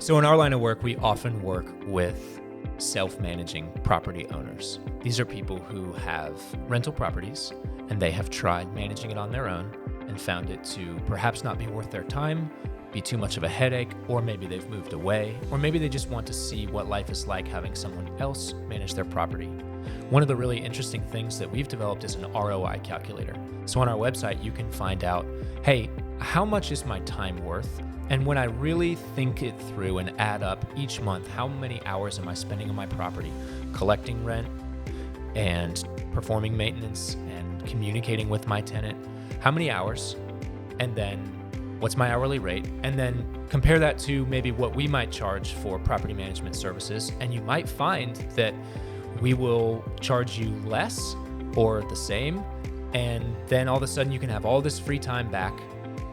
So in our line of work, we often work with self-managing property owners. These are people who have rental properties and they have tried managing it on their own and found it to perhaps not be worth their time, be too much of a headache, or maybe they've moved away, or maybe they just want to see what life is like having someone else manage their property. One of the really interesting things that we've developed is an ROI calculator. So on our website, you can find out, hey, how much is my time worth? And when I really think it through and add up each month, how many hours am I spending on my property, collecting rent and performing maintenance and communicating with my tenant? How many hours? And then what's my hourly rate? And then compare that to maybe what we might charge for property management services. And you might find that we will charge you less or the same. And then all of a sudden you can have all this free time back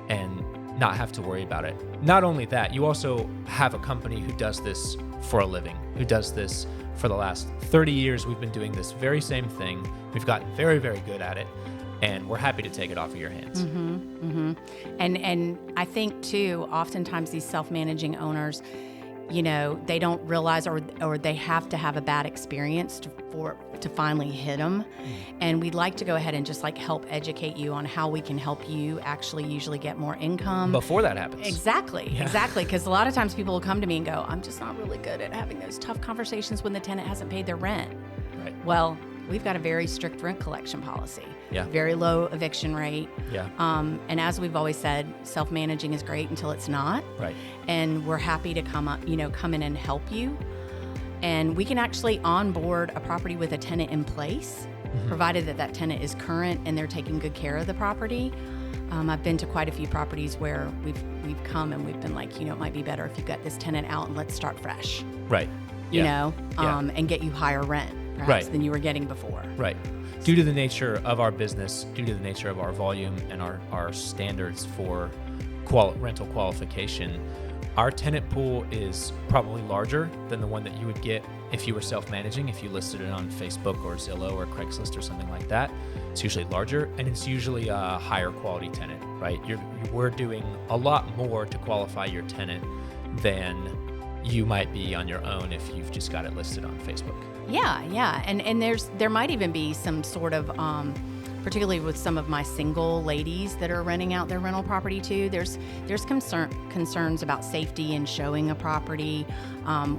and not have to worry about it. Not only that, you also have a company who does this for a living, who does this for the last 30 years. We've been doing this very same thing. We've gotten very, very good at it, and we're happy to take it off of your hands. And I think too, oftentimes these self-managing owners, you know, they don't realize or they have to have a bad experience to finally hit them. And we'd like to go ahead and just like help educate you on how we can help you actually usually get more income. Before that happens. Exactly. Because a lot of times people will come to me and go, I'm just not really good at having those tough conversations when the tenant hasn't paid their rent. Right. Well, we've got a very strict rent collection policy. Yeah. Very low eviction rate. Yeah. And as we've always said, self-managing is great until it's not. Right. And we're happy to come in and help you. And we can actually onboard a property with a tenant in place, provided that tenant is current and they're taking good care of the property. I've been to quite a few properties where we've come and we've been like, it might be better if you got this tenant out and let's start fresh. Right. And get you higher rent perhaps than you were getting before. Right. Due to the nature of our business, due to the nature of our volume and our standards for rental qualification, our tenant pool is probably larger than the one that you would get if you were self-managing, if you listed it on Facebook or Zillow or Craigslist or something like that. It's usually larger, and it's usually a higher quality tenant, right? We're doing a lot more to qualify your tenant than you might be on your own if you've just got it listed on Facebook. Yeah. And there might even be some sort of, particularly with some of my single ladies that are renting out their rental property too, there's concerns about safety and showing a property.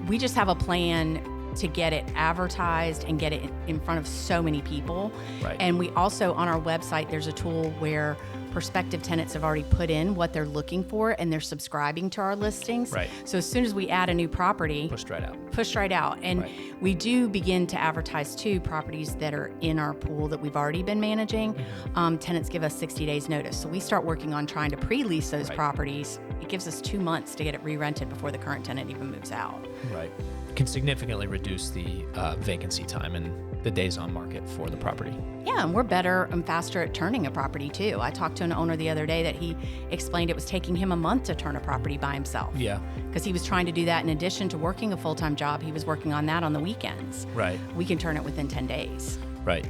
We just have a plan to get it advertised and get it in front of so many people. Right. And we also, on our website, there's a tool where prospective tenants have already put in what they're looking for and they're subscribing to our listings. Right. So as soon as we add a new property, Pushed right out. And we do begin to advertise too properties that are in our pool that we've already been managing. Tenants give us 60 days notice. So we start working on trying to pre-lease those properties. It gives us 2 months to get it re-rented before the current tenant even moves out. Right. Can significantly reduce the vacancy time and the days on market for the property. Yeah, and we're better and faster at turning a property too. I talked to an owner the other day that he explained it was taking him a month to turn a property by himself. Yeah. Because he was trying to do that in addition to working a full-time job. He was working on that on the weekends. Right. We can turn it within 10 days. Right.